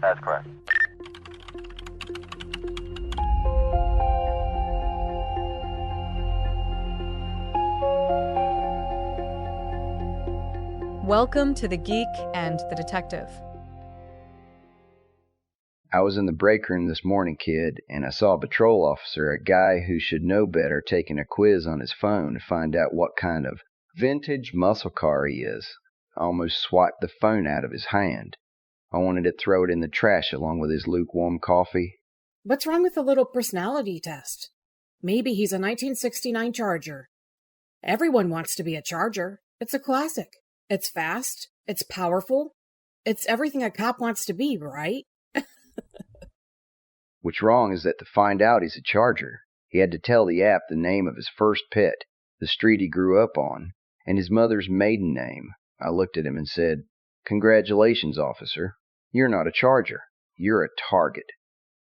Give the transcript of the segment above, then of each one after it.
That's correct. Welcome to The Geek and The Detective. I was in the break room this morning, kid, and I saw a patrol officer, a guy who should know better, taking a quiz on his phone to find out what kind of vintage muscle car he is. I almost swiped the phone out of his hand. I wanted to throw it in the trash along with his lukewarm coffee. What's wrong with a little personality test? Maybe he's a 1969 Charger. Everyone wants to be a Charger. It's a classic. It's fast. It's powerful. It's everything a cop wants to be, right? What's wrong is that to find out he's a Charger, he had to tell the app the name of his first pet, the street he grew up on, and his mother's maiden name. I looked at him and said, "Congratulations, officer. You're not a Charger. You're a target."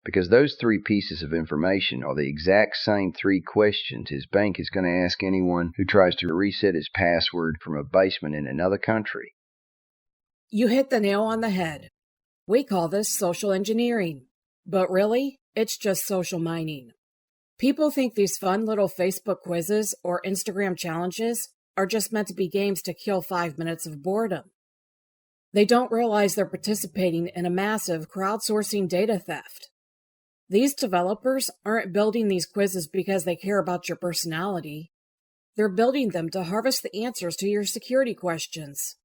Because those 3 pieces of information are the exact same 3 questions his bank is going to ask anyone who tries to reset his password from a basement in another country. You hit the nail on the head. We call this social engineering. But really, it's just social mining. People think these fun little Facebook quizzes or Instagram challenges are just meant to be games to kill 5 minutes of boredom. They don't realize they're participating in a massive crowdsourcing data theft. These developers aren't building these quizzes because they care about your personality. They're building them to harvest the answers to your security questions.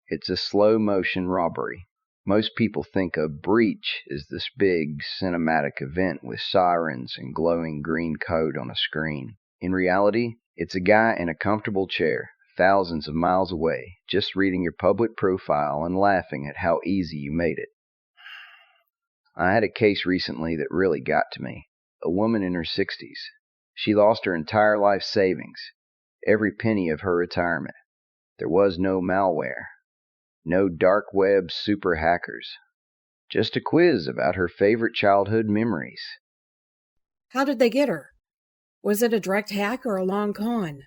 It's a slow-motion robbery. Most people think a breach is this big cinematic event with sirens and glowing green code on a screen. In reality, it's a guy in a comfortable chair, thousands of miles away, just reading your public profile and laughing at how easy you made it. I had a case recently that really got to me. A woman in her 60s. She lost her entire life savings, every penny of her retirement. There was no malware. No dark web super hackers. Just a quiz about her favorite childhood memories. How did they get her? Was it a direct hack or a long con?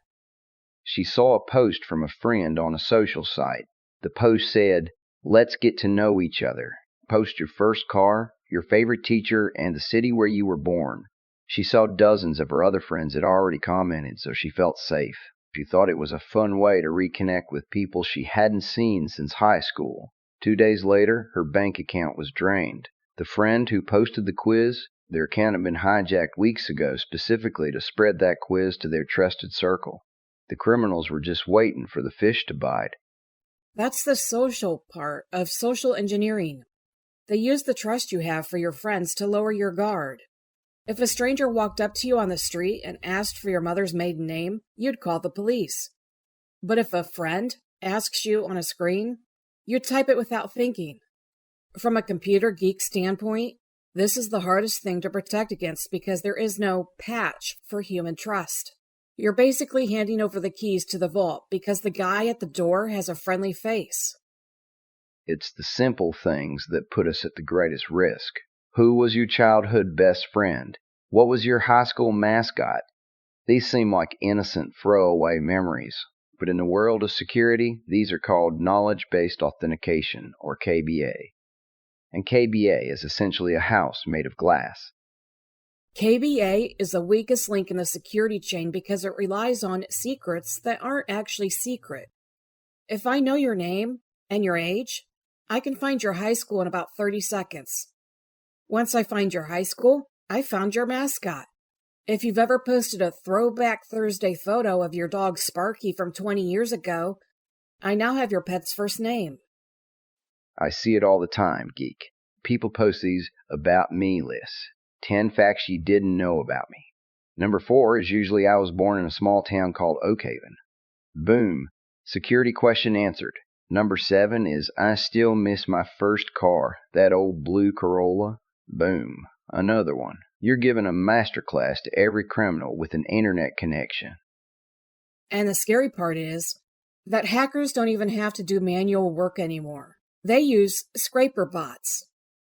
She saw a post from a friend on a social site. The post said, "Let's get to know each other. Post your first car, your favorite teacher, and the city where you were born." She saw dozens of her other friends had already commented, so she felt safe. She thought it was a fun way to reconnect with people she hadn't seen since high school. 2 days later, her bank account was drained. The friend who posted the quiz, their account had been hijacked weeks ago specifically to spread that quiz to their trusted circle. The criminals were just waiting for the fish to bite. That's the social part of social engineering. They use the trust you have for your friends to lower your guard. If a stranger walked up to you on the street and asked for your mother's maiden name, you'd call the police. But if a friend asks you on a screen, you'd type it without thinking. From a computer geek standpoint, this is the hardest thing to protect against because there is no patch for human trust. You're basically handing over the keys to the vault because the guy at the door has a friendly face. It's the simple things that put us at the greatest risk. Who was your childhood best friend? What was your high school mascot? These seem like innocent throwaway memories, but in the world of security, these are called Knowledge-Based Authentication, or KBA. And KBA is essentially a house made of glass. KBA is the weakest link in the security chain because it relies on secrets that aren't actually secret. If I know your name and your age, I can find your high school in about 30 seconds. Once I find your high school, I found your mascot. If you've ever posted a throwback Thursday photo of your dog Sparky from 20 years ago, I now have your pet's first name. I see it all the time, geek. People post these about me lists. 10 facts you didn't know about me. Number 4 is usually I was born in a small town called Oakhaven. Boom. Security question answered. Number 7 is I still miss my first car, that old blue Corolla. Boom. Another one. You're giving a masterclass to every criminal with an internet connection. And the scary part is that hackers don't even have to do manual work anymore. They use scraper bots.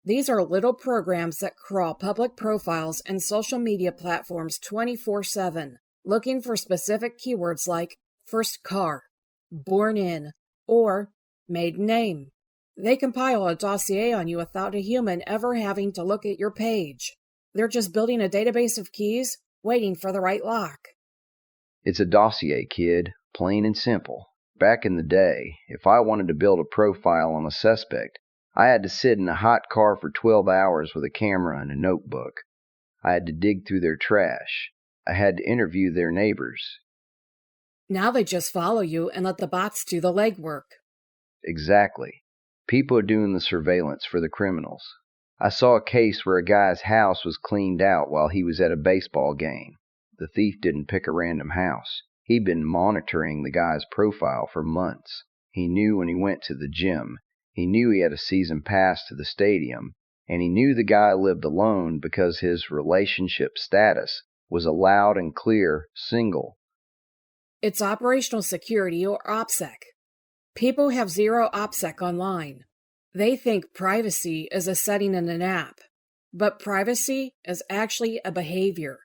These are little programs that crawl public profiles and social media platforms 24/7, looking for specific keywords like first car, born in, or maiden name. They compile a dossier on you without a human ever having to look at your page. They're just building a database of keys, waiting for the right lock. It's a dossier, kid, plain and simple. Back in the day, if I wanted to build a profile on a suspect, I had to sit in a hot car for 12 hours with a camera and a notebook. I had to dig through their trash. I had to interview their neighbors. Now they just follow you and let the bots do the legwork. Exactly. People are doing the surveillance for the criminals. I saw a case where a guy's house was cleaned out while he was at a baseball game. The thief didn't pick a random house. He'd been monitoring the guy's profile for months. He knew when he went to the gym. He knew he had a season pass to the stadium. And he knew the guy lived alone because his relationship status was a loud and clear single. It's operational security or OPSEC. People have zero OPSEC online. They think privacy is a setting in an app, but privacy is actually a behavior.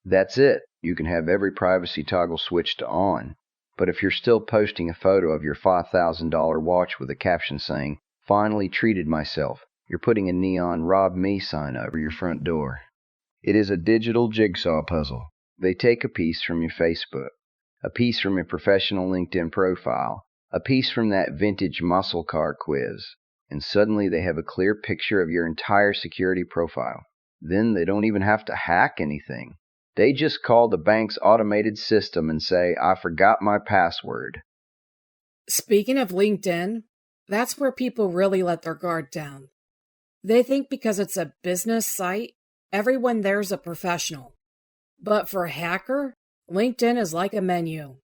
That's it. You can have every privacy toggle switched to on. But if you're still posting a photo of your $5,000 watch with a caption saying, "Finally treated myself," you're putting a neon "Rob Me" sign over your front door. It is a digital jigsaw puzzle. They take a piece from your Facebook, a piece from your professional LinkedIn profile, a piece from that vintage muscle car quiz, and suddenly they have a clear picture of your entire security profile. Then they don't even have to hack anything. They just call the bank's automated system and say, "I forgot my password." Speaking of LinkedIn, that's where people really let their guard down. They think because it's a business site, everyone there's a professional. But for a hacker, LinkedIn is like a menu.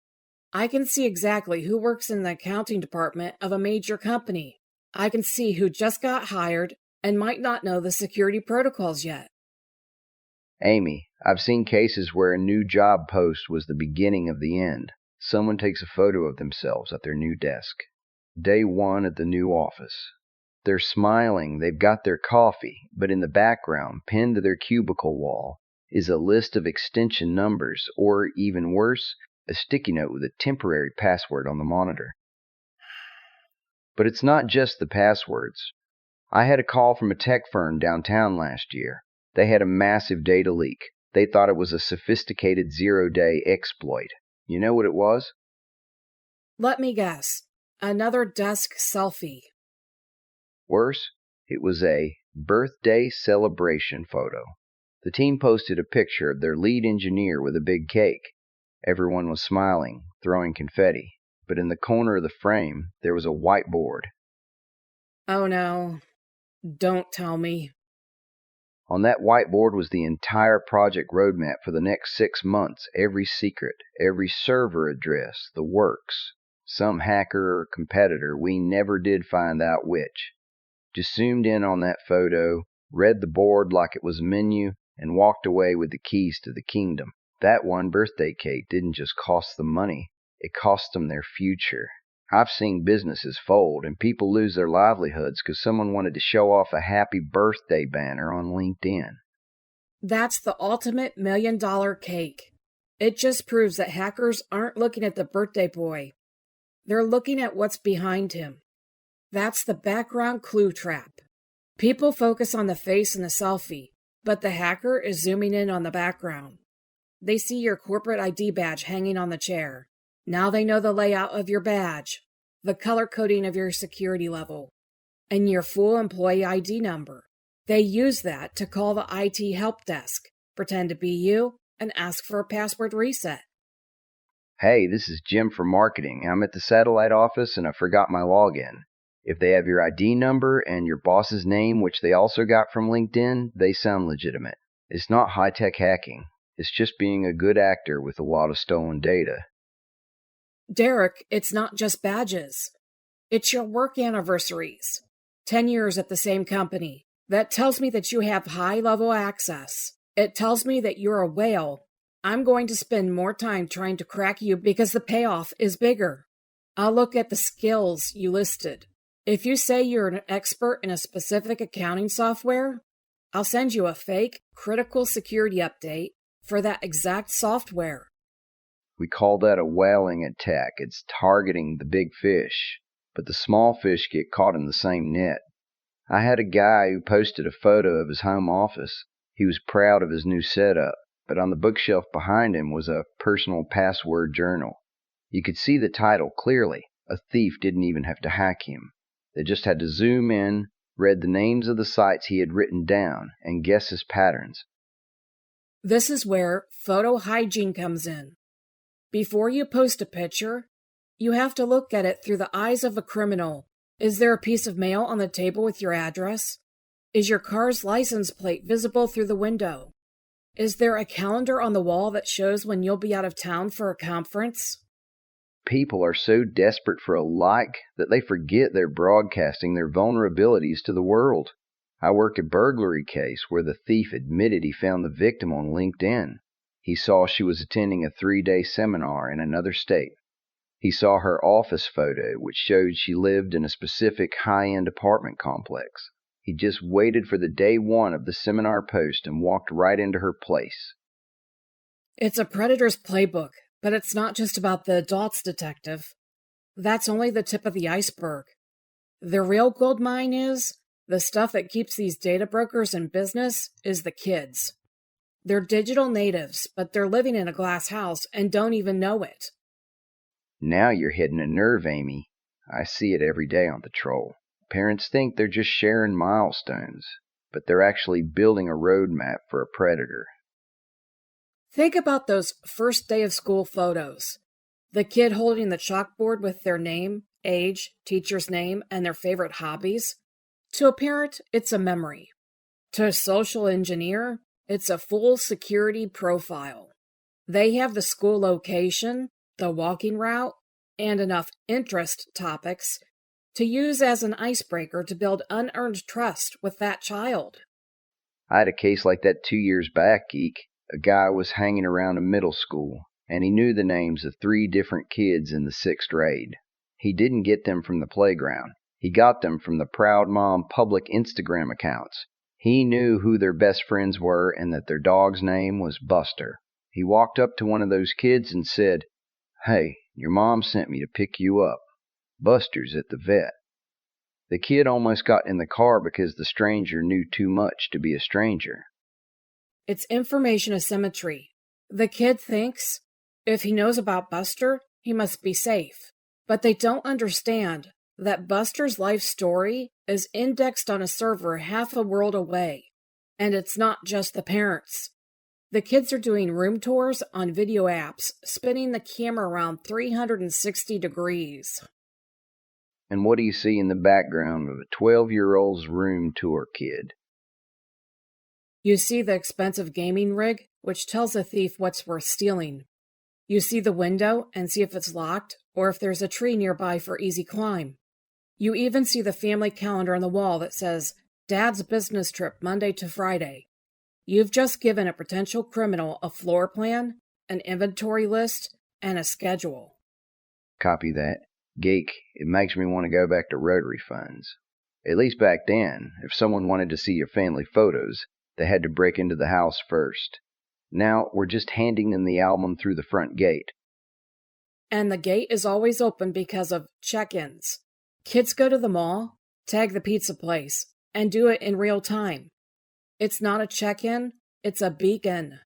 I can see exactly who works in the accounting department of a major company. I can see who just got hired and might not know the security protocols yet. Amy, I've seen cases where a new job post was the beginning of the end. Someone takes a photo of themselves at their new desk. Day one at the new office. They're smiling, they've got their coffee, but in the background, pinned to their cubicle wall, is a list of extension numbers, or even worse, a sticky note with a temporary password on the monitor. But it's not just the passwords. I had a call from a tech firm downtown last year. They had a massive data leak. They thought it was a sophisticated zero-day exploit. You know what it was? Let me guess. Another desk selfie. Worse, it was a birthday celebration photo. The team posted a picture of their lead engineer with a big cake. Everyone was smiling, throwing confetti, but in the corner of the frame, there was a whiteboard. Oh no. Don't tell me. On that whiteboard was the entire project roadmap for the next 6 months, every secret, every server address, the works. Some hacker or competitor, we never did find out which, just zoomed in on that photo, read the board like it was a menu, and walked away with the keys to the kingdom. That one birthday cake didn't just cost them money, it cost them their future. I've seen businesses fold and people lose their livelihoods because someone wanted to show off a happy birthday banner on LinkedIn. That's the ultimate $1 million cake. It just proves that hackers aren't looking at the birthday boy. They're looking at what's behind him. That's the background clue trap. People focus on the face in the selfie, but the hacker is zooming in on the background. They see your corporate ID badge hanging on the chair. Now they know the layout of your badge, the color coding of your security level, and your full employee ID number. They use that to call the IT help desk, pretend to be you, and ask for a password reset. "Hey, this is Jim from marketing. I'm at the satellite office and I forgot my login." If they have your ID number and your boss's name, which they also got from LinkedIn, they sound legitimate. It's not high-tech hacking. It's just being a good actor with a lot of stolen data. Derek, it's not just badges. It's your work anniversaries. 10 years at the same company. That tells me that you have high-level access. It tells me that you're a whale. I'm going to spend more time trying to crack you because the payoff is bigger. I'll look at the skills you listed. If you say you're an expert in a specific accounting software, I'll send you a fake critical security update for that exact software. We call that a whaling attack. It's targeting the big fish. but the small fish get caught in the same net. I had a guy who posted a photo of his home office. He was proud of his new setup, but on the bookshelf behind him was a personal password journal. You could see the title clearly. A thief didn't even have to hack him. They just had to zoom in, read the names of the sites he had written down, and guess his patterns. This is where photo hygiene comes in. Before you post a picture, you have to look at it through the eyes of a criminal. Is there a piece of mail on the table with your address? Is your car's license plate visible through the window? Is there a calendar on the wall that shows when you'll be out of town for a conference? People are so desperate for a like that they forget they're broadcasting their vulnerabilities to the world. I worked a burglary case where the thief admitted he found the victim on LinkedIn. He saw she was attending a 3-day seminar in another state. He saw her office photo, which showed she lived in a specific high-end apartment complex. He just waited for the day one of the seminar post and walked right into her place. It's a predator's playbook, but it's not just about the adults, detective. That's only the tip of the iceberg. The real gold mine is, the stuff that keeps these data brokers in business is the kids. They're digital natives, but they're living in a glass house and don't even know it. Now you're hitting a nerve, Amy. I see it every day on the Troll. Parents think they're just sharing milestones, but they're actually building a roadmap for a predator. Think about those first day of school photos. The kid holding the chalkboard with their name, age, teacher's name, and their favorite hobbies. To a parent, it's a memory. To a social engineer, it's a full security profile. They have the school location, the walking route, and enough interest topics to use as an icebreaker to build unearned trust with that child. I had a case like that 2 years back, Geek. A guy was hanging around a middle school, and he knew the names of 3 different kids in the 6th grade. He didn't get them from the playground. He got them from the Proud Mom public Instagram accounts. He knew who their best friends were and that their dog's name was Buster. He walked up to one of those kids and said, "Hey, your mom sent me to pick you up. Buster's at the vet." The kid almost got in the car because the stranger knew too much to be a stranger. It's information asymmetry. The kid thinks, if he knows about Buster, he must be safe. But they don't understand that Buster's life story is indexed on a server half a world away. And it's not just the parents. The kids are doing room tours on video apps, spinning the camera around 360 degrees. And what do you see in the background of a 12-year-old's room tour kid? You see the expensive gaming rig, which tells a thief what's worth stealing. You see the window and see if it's locked or if there's a tree nearby for easy climb. You even see the family calendar on the wall that says, Dad's business trip Monday to Friday. You've just given a potential criminal a floor plan, an inventory list, and a schedule. Copy that. Geek, it makes me want to go back to Rotary funds. At least back then, if someone wanted to see your family photos, they had to break into the house first. Now we're just handing them the album through the front gate. And the gate is always open because of check-ins. Kids go to the mall, tag the pizza place, and do it in real time. It's not a check-in, it's a beacon.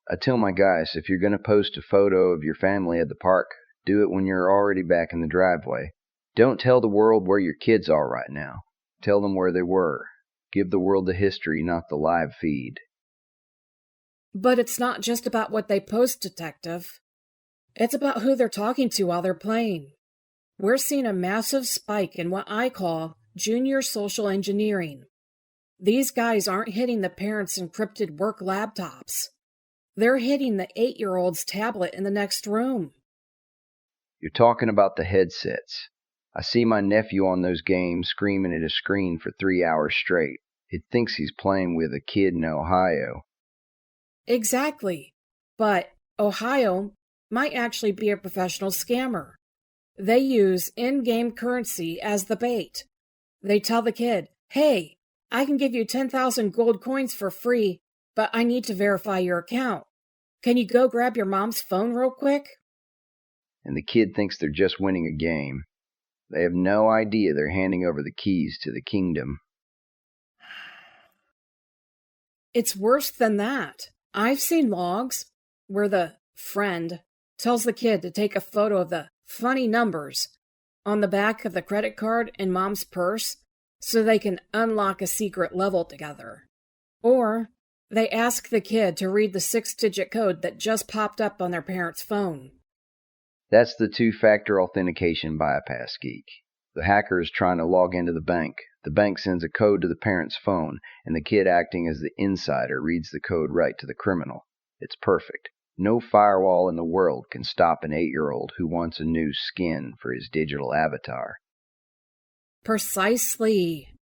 I tell my guys, if you're going to post a photo of your family at the park, do it when you're already back in the driveway. Don't tell the world where your kids are right now. Tell them where they were. Give the world the history, not the live feed. But it's not just about what they post, detective. It's about who they're talking to while they're playing. We're seeing a massive spike in what I call junior social engineering. These guys aren't hitting the parents' encrypted work laptops. They're hitting the 8-year-old's tablet in the next room. You're talking about the headsets. I see my nephew on those games screaming at a screen for 3 hours straight. It thinks he's playing with a kid in Ohio. Exactly. But Ohio might actually be a professional scammer. They use in-game currency as the bait. They tell the kid, hey, I can give you 10,000 gold coins for free, but I need to verify your account. Can you go grab your mom's phone real quick? And the kid thinks they're just winning a game. They have no idea they're handing over the keys to the kingdom. It's worse than that. I've seen logs where the friend tells the kid to take a photo of the funny numbers on the back of the credit card in mom's purse so they can unlock a secret level together. Or they ask the kid to read the 6-digit code that just popped up on their parent's phone. That's the two-factor authentication bypass, Geek. The hacker is trying to log into the bank. The bank sends a code to the parent's phone, and the kid acting as the insider reads the code right to the criminal. It's perfect. No firewall in the world can stop an 8-year-old who wants a new skin for his digital avatar. Precisely.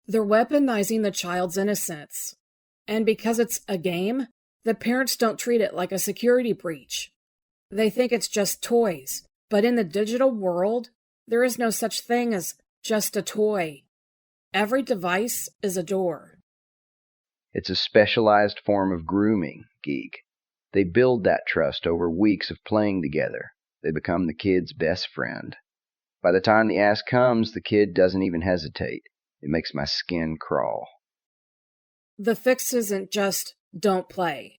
They're weaponizing the child's innocence. And because it's a game, the parents don't treat it like a security breach. They think it's just toys. But in the digital world, there is no such thing as just a toy. Every device is a door. It's a specialized form of grooming, Geek. They build that trust over weeks of playing together. They become the kid's best friend. By the time the ask comes, the kid doesn't even hesitate. It makes my skin crawl. The fix isn't just don't play.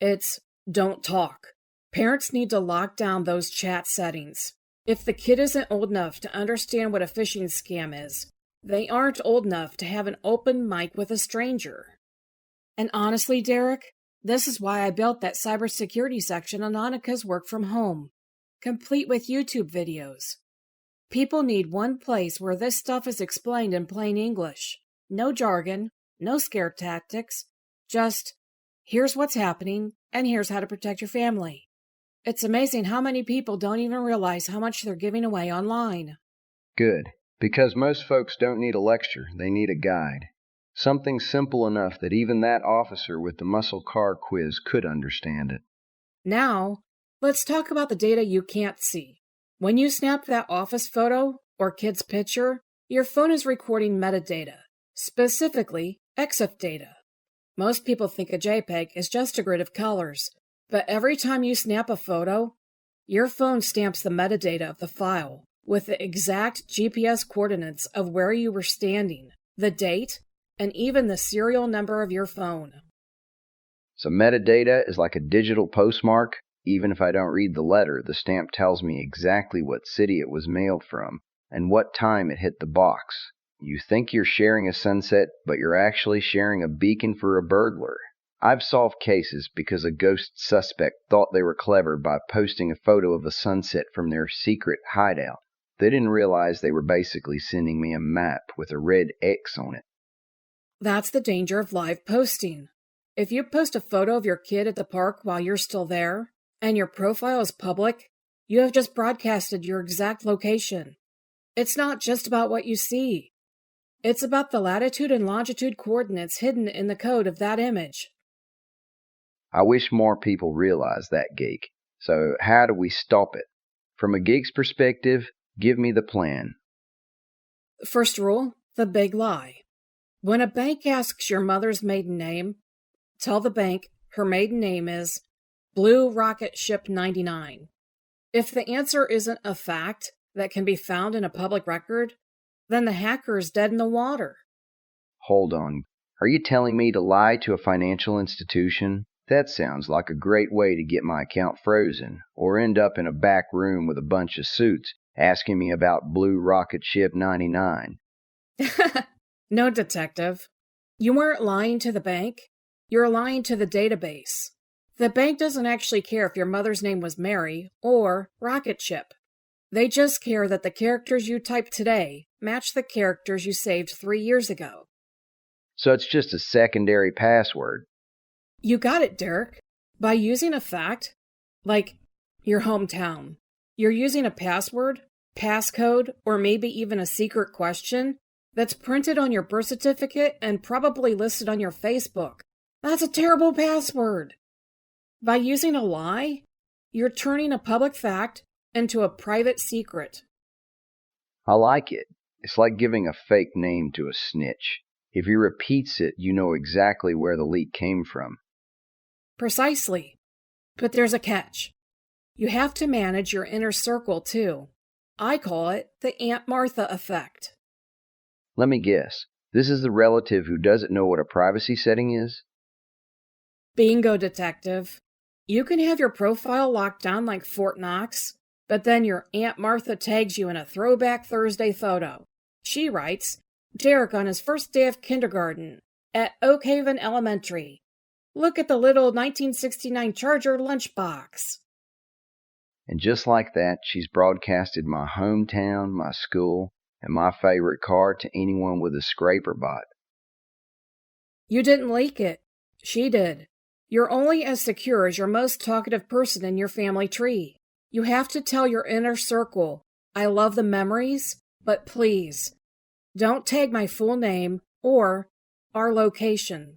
It's don't talk. Parents need to lock down those chat settings. If the kid isn't old enough to understand what a phishing scam is, they aren't old enough to have an open mic with a stranger. And honestly, Derek, this is why I built that cybersecurity section on Annika's work from home, complete with YouTube videos. People need one place where this stuff is explained in plain English. No jargon, no scare tactics, just here's what's happening and here's how to protect your family. It's amazing how many people don't even realize how much they're giving away online. Good, because most folks don't need a lecture, they need a guide. Something simple enough that even that officer with the muscle car quiz could understand it. Now, let's talk about the data you can't see. When you snap that office photo or kid's picture, your phone is recording metadata, specifically EXIF data. Most people think a JPEG is just a grid of colors, but every time you snap a photo, your phone stamps the metadata of the file with the exact GPS coordinates of where you were standing, the date, and even the serial number of your phone. So metadata is like a digital postmark. Even if I don't read the letter, the stamp tells me exactly what city it was mailed from and what time it hit the box. You think you're sharing a sunset, but you're actually sharing a beacon for a burglar. I've solved cases because a ghost suspect thought they were clever by posting a photo of a sunset from their secret hideout. They didn't realize they were basically sending me a map with a red X on it. That's the danger of live posting. If you post a photo of your kid at the park while you're still there, and your profile is public, you have just broadcasted your exact location. It's not just about what you see. It's about the latitude and longitude coordinates hidden in the code of that image. I wish more people realize that, Geek. So how do we stop it? From a geek's perspective, give me the plan. First rule, the big lie. When a bank asks your mother's maiden name, tell the bank her maiden name is Blue Rocket Ship 99. If the answer isn't a fact that can be found in a public record, then the hacker is dead in the water. Hold on. Are you telling me to lie to a financial institution? That sounds like a great way to get my account frozen, or end up in a back room with a bunch of suits asking me about Blue Rocket Ship 99. No, detective. You weren't lying to the bank. You're lying to the database. The bank doesn't actually care if your mother's name was Mary or Rocket Ship. They just care that the characters you typed today match the characters you saved 3 years ago. So it's just a secondary password. You got it, Derek. By using a fact, like your hometown, you're using a password, passcode, or maybe even a secret question that's printed on your birth certificate and probably listed on your Facebook. That's a terrible password. By using a lie, you're turning a public fact into a private secret. I like it. It's like giving a fake name to a snitch. If he repeats it, you know exactly where the leak came from. Precisely. But there's a catch. You have to manage your inner circle, too. I call it the Aunt Martha effect. Let me guess. This is the relative who doesn't know what a privacy setting is? Bingo, detective. You can have your profile locked down like Fort Knox, but then your Aunt Martha tags you in a Throwback Thursday photo. She writes, Derek on his first day of kindergarten at Oak Haven Elementary. Look at the little 1969 Charger lunchbox. And just like that, she's broadcasted my hometown, my school, and my favorite car to anyone with a scraper bot. You didn't leak it. She did. You're only as secure as your most talkative person in your family tree. You have to tell your inner circle, I love the memories, but please, don't tag my full name or our location.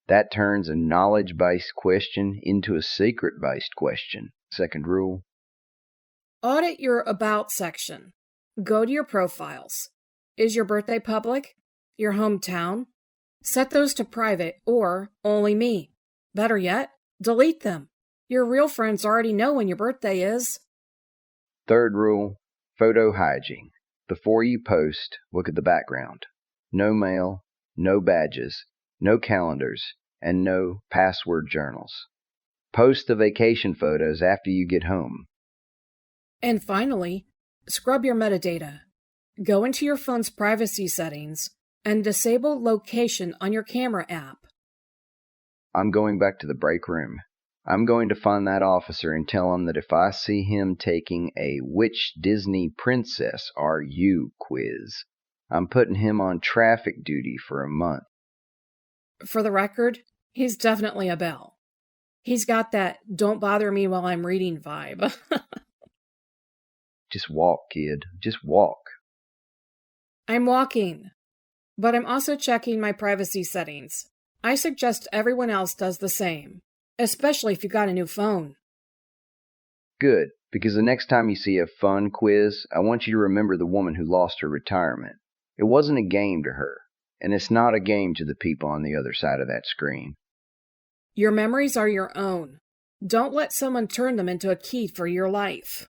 That turns a knowledge-based question into a secret-based question. Second rule. Audit your About section. Go to your profiles. Is your birthday public? Your hometown? Set those to private or only me. Better yet, delete them. Your real friends already know when your birthday is. Third rule, photo hygiene. Before you post, look at the background. No mail, no badges, no calendars, and no password journals. Post the vacation photos after you get home. And finally, scrub your metadata. Go into your phone's privacy settings and disable location on your camera app. I'm going back to the break room. I'm going to find that officer and tell him that if I see him taking a Which Disney Princess Are You quiz, I'm putting him on traffic duty for a month. For the record, he's definitely a Belle. He's got that don't bother me while I'm reading vibe. Just walk, kid. Just walk. I'm walking, but I'm also checking my privacy settings. I suggest everyone else does the same, especially if you got a new phone. Good, because the next time you see a fun quiz, I want you to remember the woman who lost her retirement. It wasn't a game to her, and it's not a game to the people on the other side of that screen. Your memories are your own. Don't let someone turn them into a key for your life.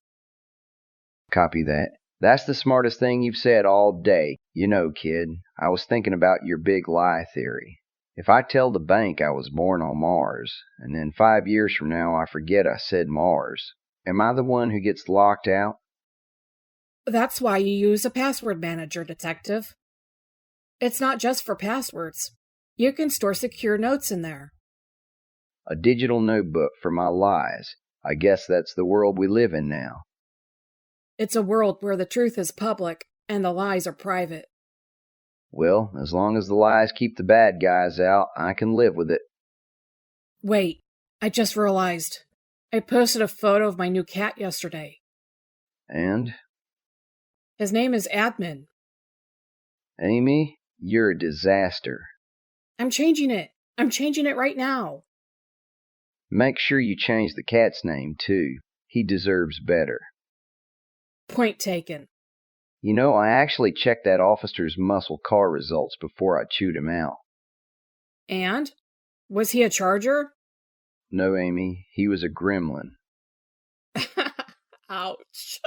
Copy that. That's the smartest thing you've said all day. You know, kid, I was thinking about your big lie theory. If I tell the bank I was born on Mars, and then 5 years from now I forget I said Mars, am I the one who gets locked out? That's why you use a password manager, detective. It's not just for passwords. You can store secure notes in there. A digital notebook for my lies. I guess that's the world we live in now. It's a world where the truth is public and the lies are private. Well, as long as the lies keep the bad guys out, I can live with it. Wait, I just realized. I posted a photo of my new cat yesterday. And? His name is Admin. Amy, you're a disaster. I'm changing it. I'm changing it right now. Make sure you change the cat's name, too. He deserves better. Point taken. You know, I actually checked that officer's muscle car results before I chewed him out. And? Was he a Charger? No, Amy, he was a gremlin. Ouch.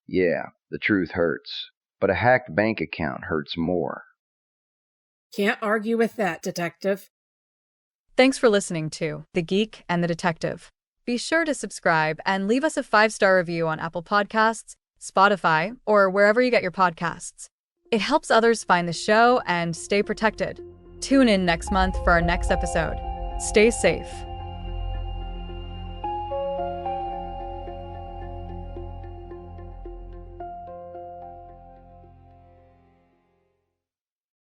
Yeah, the truth hurts. But a hacked bank account hurts more. Can't argue with that, detective. Thanks for listening to The Geek and the Detective. Be sure to subscribe and leave us a 5-star review on Apple Podcasts, Spotify, or wherever you get your podcasts. It helps others find the show and stay protected. Tune in next month for our next episode. Stay safe.